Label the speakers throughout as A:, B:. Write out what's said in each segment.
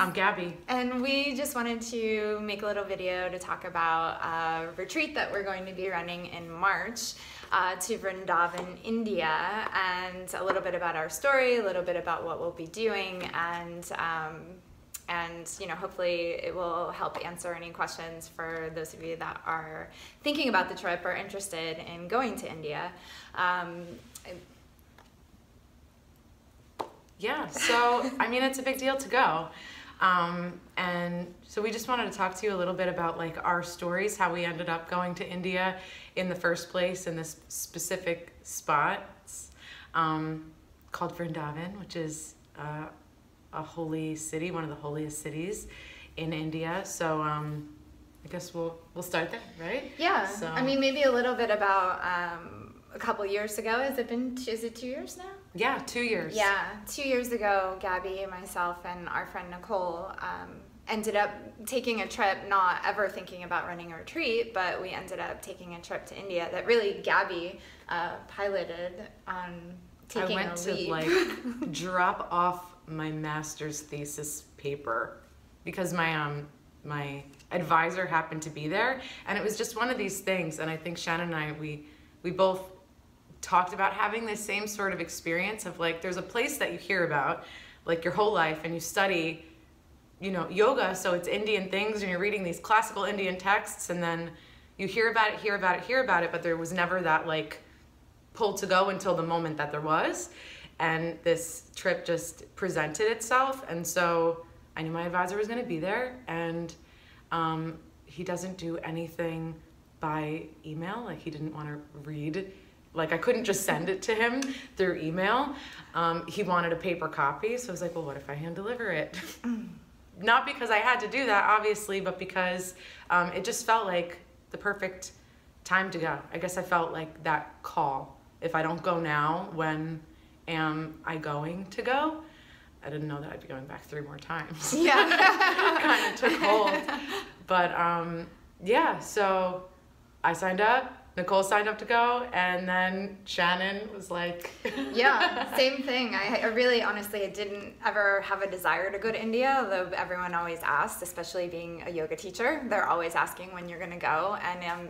A: I'm Gabby.
B: And we just wanted to make a little video to talk about a retreat that we're going to be running in March to Vrindavan, India, and a little bit about our story, a little bit about what we'll be doing, and you know, hopefully it will help answer any questions for those of you that are thinking about the trip or interested in going to India.
A: Yeah, so I mean, it's a big deal to go. And so we just wanted to talk to you a little bit about like our stories, how we ended up going to India in the first place in this specific spot called Vrindavan, which is a holy city, one of the holiest cities in India. So I guess we'll start there, right?
B: Yeah,
A: so,
B: I mean, maybe a little bit about a couple years ago. Is it 2 years now?
A: Yeah, 2 years.
B: Yeah, 2 years ago, Gabby, myself, and our friend Nicole ended up taking a trip, not ever thinking about running a retreat, but we ended up taking a trip to India that really Gabby piloted on taking a leap.
A: I went to like drop off my master's thesis paper because my advisor happened to be there, and it was just one of these things. And I think Shannon and I, we both talked about having this same sort of experience of like, there's a place that you hear about like your whole life and you study, you know, yoga, so it's Indian things and you're reading these classical Indian texts, and then you hear about it, but there was never that like pull to go until the moment that there was. And this trip just presented itself, and so I knew my advisor was going to be there, and he doesn't do anything by email. Like, he didn't want to read, like I couldn't just send it to him through email. He wanted a paper copy, so I was like, well, what if I hand deliver it? Not because I had to do that, obviously, but because it just felt like the perfect time to go. I guess I felt like that call. If I don't go now, when am I going to go? I didn't know that I'd be going back 3 more times.
B: Yeah.
A: Kind of took hold. But yeah, so I signed up, Nicole signed up to go, and then Shannon was like...
B: Yeah, same thing. I really, honestly, I didn't ever have a desire to go to India, although everyone always asked, especially being a yoga teacher. They're always asking when you're going to go, and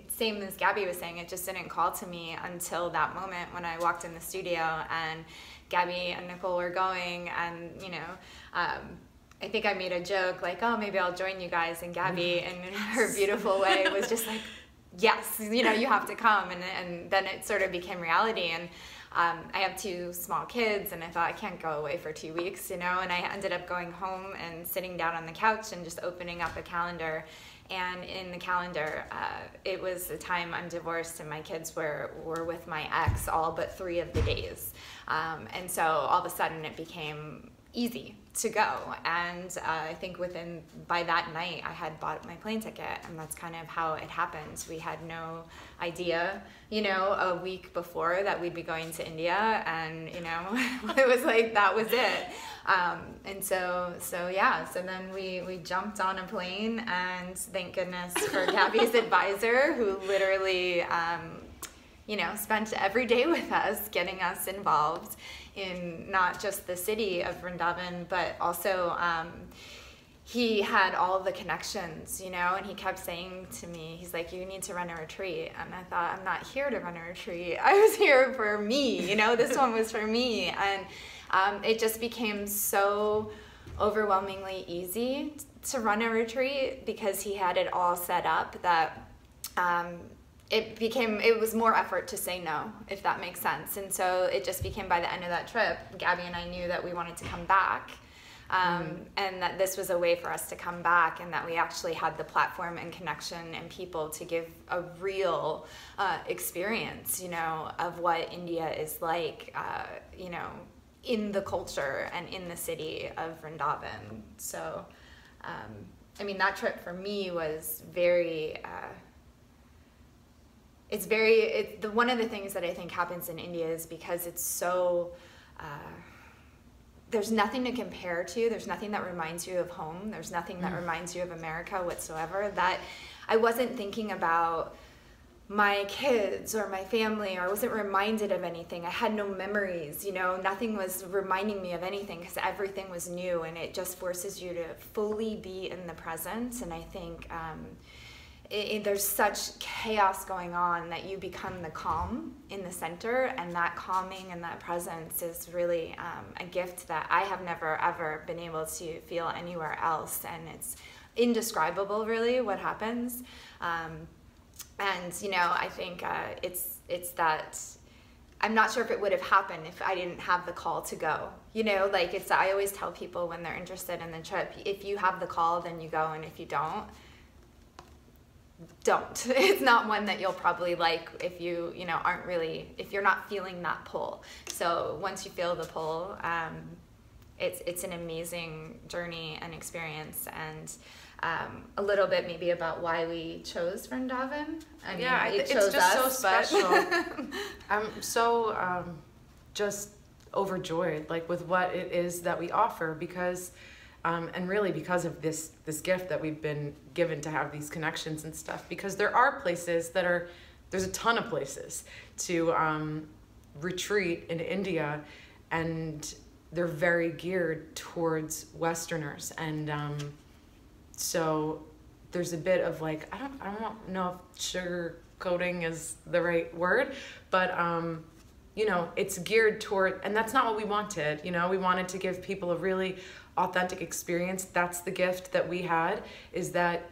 B: same as Gabby was saying, it just didn't call to me until that moment when I walked in the studio and Gabby and Nicole were going, and, you know, I think I made a joke like, oh, maybe I'll join you guys, and Gabby, and in her beautiful way, was just like, yes, you know, you have to come. And then it sort of became reality. And I have 2 small kids, and I thought, I can't go away for 2 weeks, you know, and I ended up going home and sitting down on the couch and just opening up a calendar. And in the calendar, it was the time I'm divorced, and my kids were with my ex all but 3 of the days. And so all of a sudden it became easy to go, and I think by that night I had bought my plane ticket, and that's kind of how it happened. We had no idea, you know, a week before that we'd be going to India, and you know, it was like that was it. And so yeah, so then we jumped on a plane, and thank goodness for Gabby's advisor, who literally you know, spent every day with us, getting us involved in not just the city of Vrindavan, but also he had all the connections, you know, and he kept saying to me, he's like, you need to run a retreat. And I thought, I'm not here to run a retreat. I was here for me, you know, this one was for me. And it just became so overwhelmingly easy to run a retreat because he had it all set up that it was more effort to say no, if that makes sense. And so it just became, by the end of that trip, Gabby and I knew that we wanted to come back, and that this was a way for us to come back, and that we actually had the platform and connection and people to give a real experience, you know, of what India is like, you know, in the culture and in the city of Vrindavan. So, I mean, that trip for me was very... one of the things that I think happens in India is because it's so, there's nothing to compare to, there's nothing that reminds you of home, there's nothing that reminds you of America whatsoever, that I wasn't thinking about my kids or my family, or I wasn't reminded of anything. I had no memories, you know, nothing was reminding me of anything because everything was new, and it just forces you to fully be in the present. And I think there's such chaos going on that you become the calm in the center, and that calming and that presence is really a gift that I have never ever been able to feel anywhere else, and it's indescribable really what happens. And you know, I think it's that I'm not sure if it would have happened if I didn't have the call to go. You know, like I always tell people when they're interested in the trip, if you have the call, then you go, and if you don't. It's not one that you'll probably like if you know, aren't really, if you're not feeling that pull. So once you feel the pull, it's an amazing journey and experience. And a little bit maybe about why we chose Vrindavan. I mean,
A: it's just us, so special. I'm so just overjoyed, like, with what it is that we offer, because and really because of this gift that we've been given to have these connections and stuff. Because there are places there's a ton of places to retreat in India, and they're very geared towards Westerners, and so there's a bit of like, I don't know if sugar coating is the right word, but you know, it's geared toward, and that's not what we wanted. You know, we wanted to give people a really authentic experience. That's the gift that we had, is that,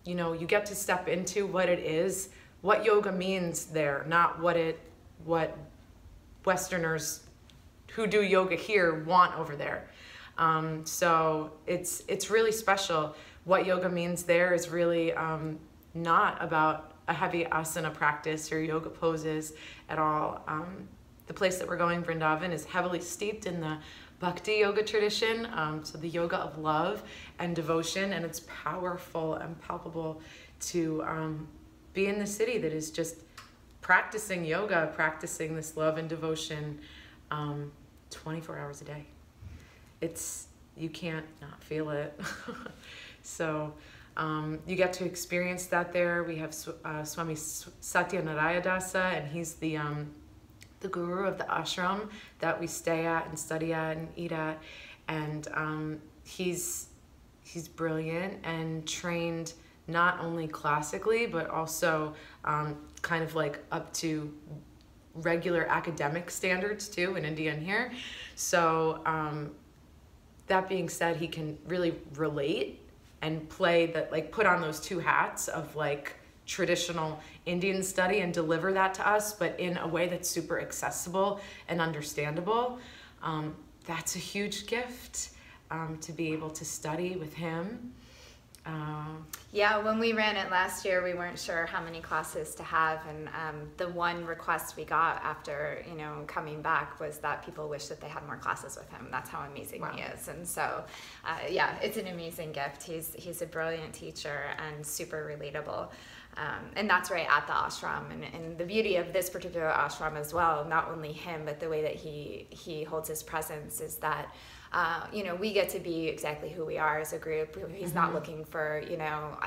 A: you know, you get to step into what it is, what yoga means there, not what Westerners who do yoga here want over there. So it's really special. What yoga means there is really not about a heavy asana practice or yoga poses at all. The place that we're going, Vrindavan, is heavily steeped in the Bhakti yoga tradition, so the yoga of love and devotion, and it's powerful and palpable to be in the city that is just practicing yoga, practicing this love and devotion 24 hours a day. You can't not feel it. So you get to experience that there. We have Swami Satyanaraya Dasa, and he's the guru of the ashram that we stay at and study at and eat at, and he's brilliant and trained not only classically but also kind of like up to regular academic standards too in India and here. So that being said, he can really relate and play that, like, put on those two hats of like traditional Indian study and deliver that to us, but in a way that's super accessible and understandable. That's a huge gift, to be able to study with him.
B: Yeah, when we ran it last year, we weren't sure how many classes to have, and the one request we got after, you know, coming back was that people wish that they had more classes with him. That's how amazing he is. And so, yeah, it's an amazing gift. He's a brilliant teacher and super relatable. And that's right at the ashram, and the beauty of this particular ashram as well, not only him, but the way that he holds his presence is that you know, we get to be exactly who we are as a group. He's not looking for, you know,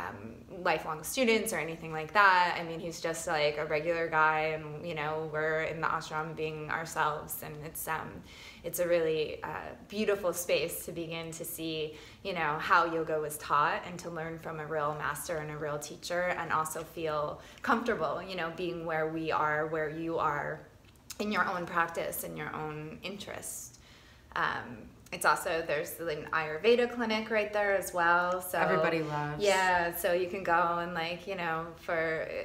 B: lifelong students or anything like that. I mean, he's just like a regular guy, and, you know, we're in the ashram being ourselves, and it's a really beautiful space to begin to see, you know, how yoga was taught, and to learn from a real master and a real teacher, and also feel comfortable, you know, being where we are, where you are in your own practice and your own interest. It's also, there's an Ayurveda clinic right there as well. So
A: everybody loves.
B: Yeah, so you can go and, like, you know,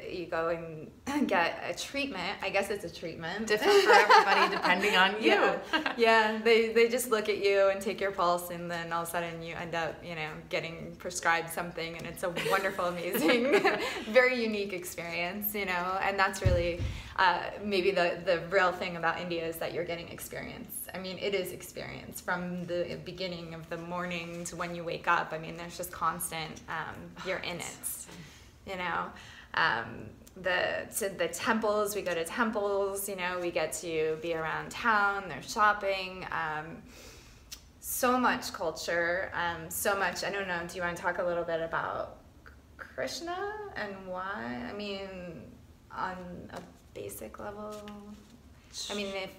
B: you go and get a treatment. I guess it's a treatment.
A: Different for everybody depending on you.
B: Yeah, they just look at you and take your pulse, and then all of a sudden you end up, you know, getting prescribed something, and it's a wonderful, amazing, very unique experience, you know, and that's really maybe the real thing about India is that you're getting experience. I mean, it is experience from the beginning of the morning to when you wake up. I mean, there's just constant, you're in it, you know. To the temples, we go to temples, you know, we get to be around town, there's shopping, so much culture, so much, I don't know, do you want to talk a little bit about Krishna and why? I mean, on a basic level? I mean, if...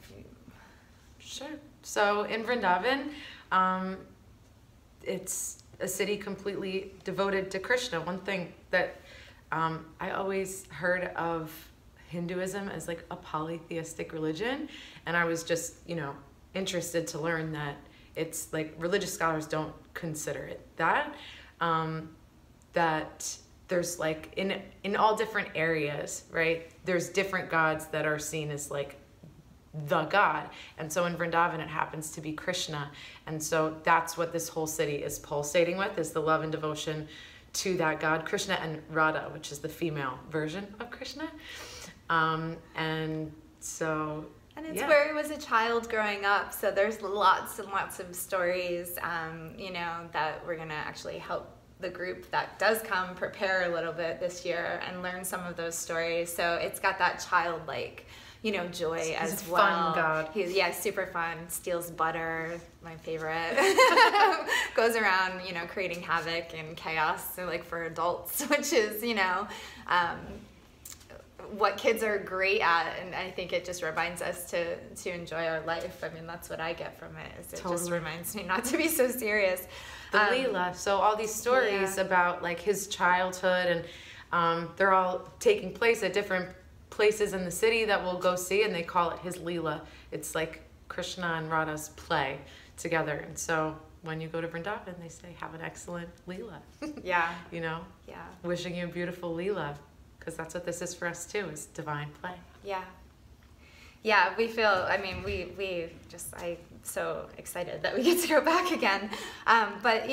A: Sure. So in Vrindavan, it's a city completely devoted to Krishna. One thing that I always heard of Hinduism as like a polytheistic religion, and I was just, interested to learn that it's like religious scholars don't consider it that. That there's like in all different areas, right? There's different gods that are seen as like the God. And so in Vrindavan, it happens to be Krishna. And so that's what this whole city is pulsating with, is the love and devotion to that God, Krishna, and Radha, which is the female version of Krishna. And so...
B: And it's where he was a child growing up, so there's lots and lots of stories, that we're going to actually help the group that does come prepare a little bit this year and learn some of those stories. So it's got that childlike, joy as well.
A: Fun God.
B: He's super fun. Steals butter, my favorite. Goes around, creating havoc and chaos, so like for adults, which is, what kids are great at, and I think it just reminds us to enjoy our life. I mean, that's what I get from it. Is it just reminds me not to be so serious.
A: The Leela. So all these stories about like his childhood, and they're all taking place at different places in the city that we'll go see, and they call it his Leela. It's like Krishna and Radha's play together. And so when you go to Vrindavan, they say, have an excellent Leela.
B: Yeah.
A: Yeah. Wishing you a beautiful Leela. Because that's what this is for us too, is divine play.
B: Yeah. Yeah, we feel, I'm so excited that we get to go back again. But,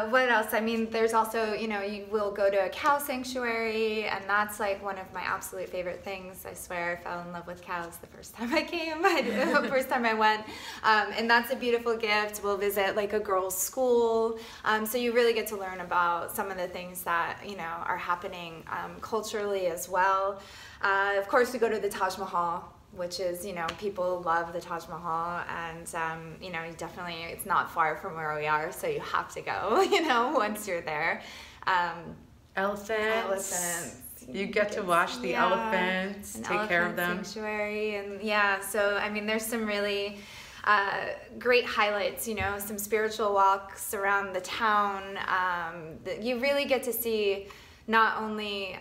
B: what else? I mean, there's also, you will go to a cow sanctuary, and that's like one of my absolute favorite things. I swear I fell in love with cows the first time I came, the first time I went. And that's a beautiful gift. We'll visit like a girls' school. So you really get to learn about some of the things that, are happening culturally as well. Of course, we go to the Taj Mahal, which is, people love the Taj Mahal, and, definitely, it's not far from where we are, so you have to go, once you're there.
A: Elephants. You get to watch the elephants, take care of them.
B: Sanctuary, and so, I mean, there's some really great highlights, some spiritual walks around the town. You really get to see not only...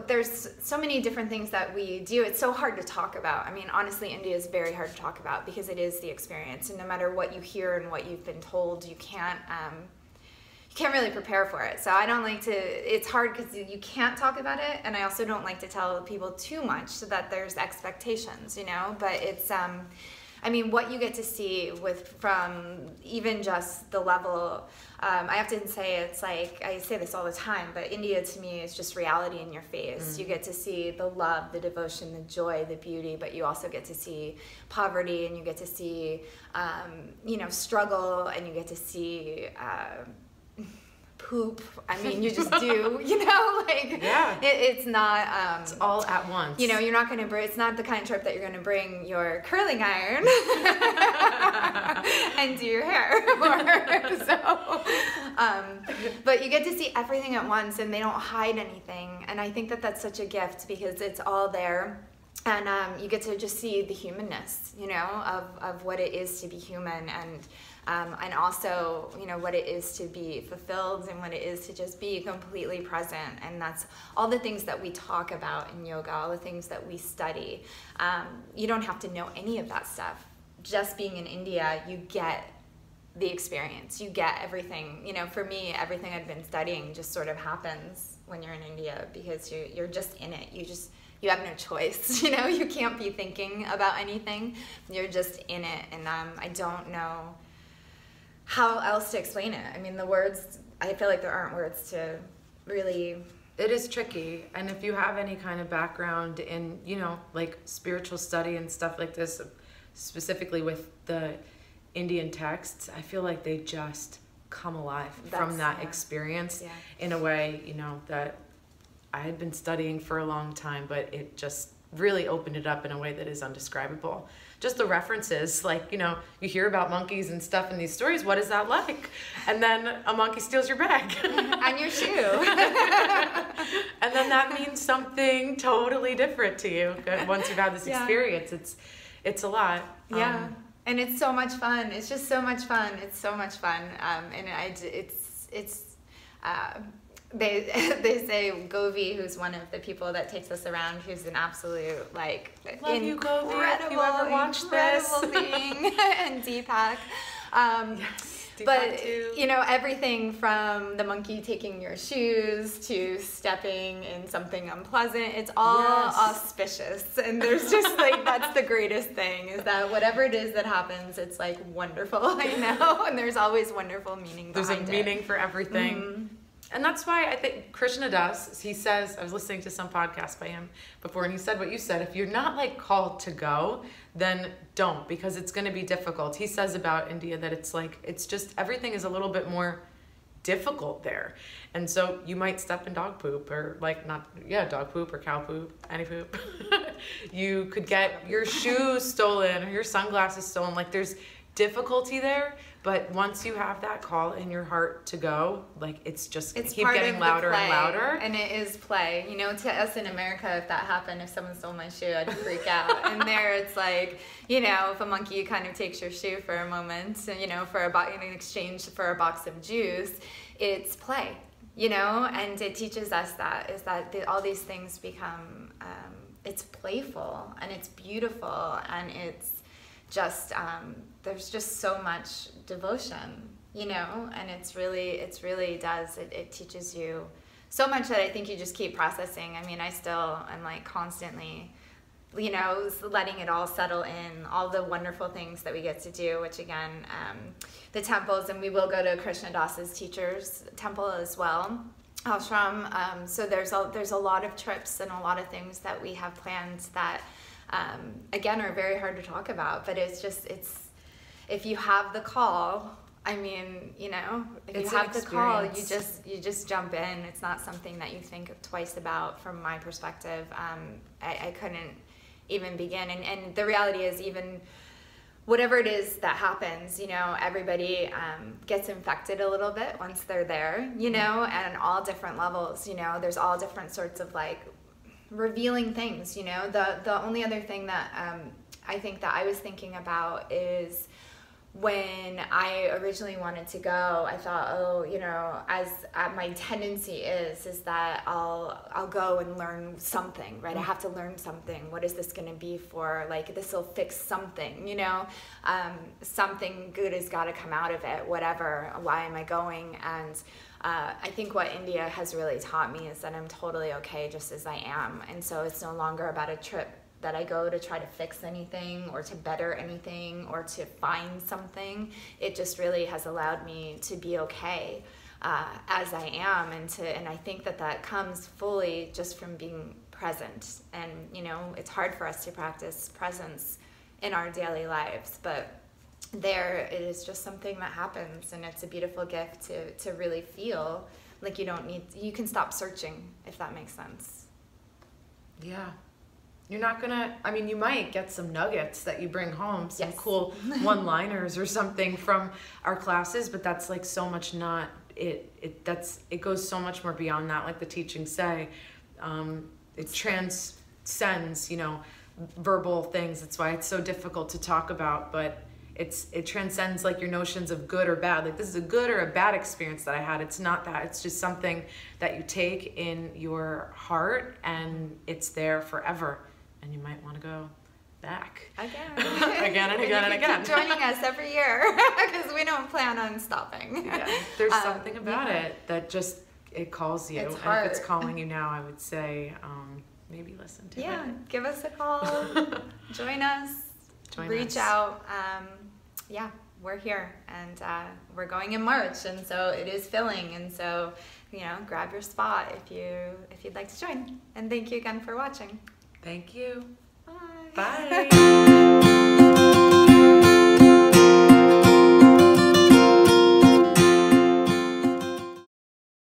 B: there's so many different things that we do. It's so hard to talk about. I mean, honestly, India is very hard to talk about because it is the experience. And no matter what you hear and what you've been told, you can't really prepare for it. So I don't like to, it's hard because you can't talk about it. And I also don't like to tell people too much so that there's expectations, but it's, what you get to see from even just the level, I have to say, it's like, I say this all the time, but India to me is just reality in your face. You get to see the love, the devotion, the joy, the beauty, but you also get to see poverty, and you get to see, struggle, and you get to see, poop. I mean, you just do, it's not...
A: it's all at once.
B: You're not going to it's not the kind of trip that you're going to bring your curling iron and do your hair. But you get to see everything at once, and they don't hide anything. And I think that that's such a gift because it's all there. And you get to just see the humanness, of what it is to be human, and also, what it is to be fulfilled and what it is to just be completely present. And that's all the things that we talk about in yoga, all the things that we study. You don't have to know any of that stuff. Just being in India, you get the experience. You get everything. For me, everything I'd been studying just sort of happens when you're in India because you're just in it. You have no choice. You can't be thinking about anything. You're just in it. And I don't know how else to explain it. I mean, the words, I feel like there aren't words to really...
A: It is tricky. And if you have any kind of background in, like spiritual study and stuff like this, specifically with the Indian texts, I feel like they just come alive from that experience in a way, that I had been studying for a long time, but it just really opened it up in a way that is undescribable. Just the references, like, you know, you hear about monkeys and stuff in these stories. What is that like? And then a monkey steals your bag.
B: And your shoe.
A: And then that means something totally different to you once you've had this experience. It's a lot.
B: Yeah. And it's so much fun. It's just so much fun. It's so much fun. And they say Govi, who's one of the people that takes us around, who's an absolute, like,
A: love you, Govi, if you ever watch this.
B: Being, and Deepak.
A: Yes, Deepak
B: but
A: too.
B: You know, everything from the monkey taking your shoes to stepping in something unpleasant, it's all auspicious. And there's just like, that's the greatest thing, is that whatever it is that happens, it's like wonderful, I know. And there's always wonderful meaning behind it.
A: There's a meaning for everything.
B: Mm-hmm.
A: And that's why I think Krishna Das, he says, I was listening to some podcast by him before, and he said what you said, if you're not like called to go, then don't, because it's going to be difficult. He says about India that it's like, it's just, everything is a little bit more difficult there. And so you might step in dog poop, or like dog poop or cow poop, any poop. You could get your shoes stolen or your sunglasses stolen. Like, there's difficulty there, but once you have that call in your heart to go, like, it's just gonna keep getting louder and louder.
B: And it is play. You know, to us in America, if that happened, if someone stole my shoe, I'd freak out. And there it's like, you know, if a monkey kind of takes your shoe for a moment, you know, in exchange for a box of juice, it's play, you know. And it teaches us all these things become, it's playful and it's beautiful, and it's just there's just so much devotion, you know, and it teaches you so much that I think you just keep processing. I mean, I still am like constantly, you know, letting it all settle in, all the wonderful things that we get to do, which again, the temples, and we will go to Krishna Das's teacher's temple as well, Ashram. So there's a lot of trips and a lot of things that we have planned that again are very hard to talk about, but it's if you have the call, I mean, you know, if you have the call, you just jump in. It's not something that you think twice about. From my perspective, I couldn't even begin. And the reality is, even whatever it is that happens, you know, everybody gets infected a little bit once they're there, you know, and on all different levels, you know, there's all different sorts of like revealing things, you know. The only other thing that I think that I was thinking about is when I originally wanted to go, I thought, oh, you know, as my tendency is that I'll go and learn something, right? I have to learn something. What is this going to be for? Like, this will fix something, you know? Something good has got to come out of it, whatever. Why am I going? And I think what India has really taught me is that I'm totally okay just as I am. And so it's no longer about a trip that I go to try to fix anything or to better anything or to find something. It just really has allowed me to be okay as I am, and I think that comes fully just from being present. And you know, it's hard for us to practice presence in our daily lives, but there it is just something that happens, and it's a beautiful gift to really feel like you can stop searching, if that makes sense.
A: Yeah. You're not gonna, I mean, you might get some nuggets that you bring home, some
B: Yes.
A: cool one-liners or something from our classes, but that's like so much not it. It goes so much more beyond that, like the teachings say. It transcends, you know, verbal things. That's why it's so difficult to talk about, but it transcends like your notions of good or bad. Like, this is a good or a bad experience that I had. It's not that. It's just something that you take in your heart, and it's there forever. And you might want to go back. Again and again and again.
B: Keep joining us every year, because we don't plan on stopping.
A: Yeah. There's something about it that just, it calls you.
B: It's
A: and
B: hard.
A: if it's calling you now, I would say maybe listen to it.
B: Yeah, give us a call. Join us. Reach
A: us.
B: out. Yeah, we're here, and we're going in March, and so it is filling, and so, you know, grab your spot if you'd like to join. And thank you again for watching.
A: Thank you.
B: Bye.
A: Bye.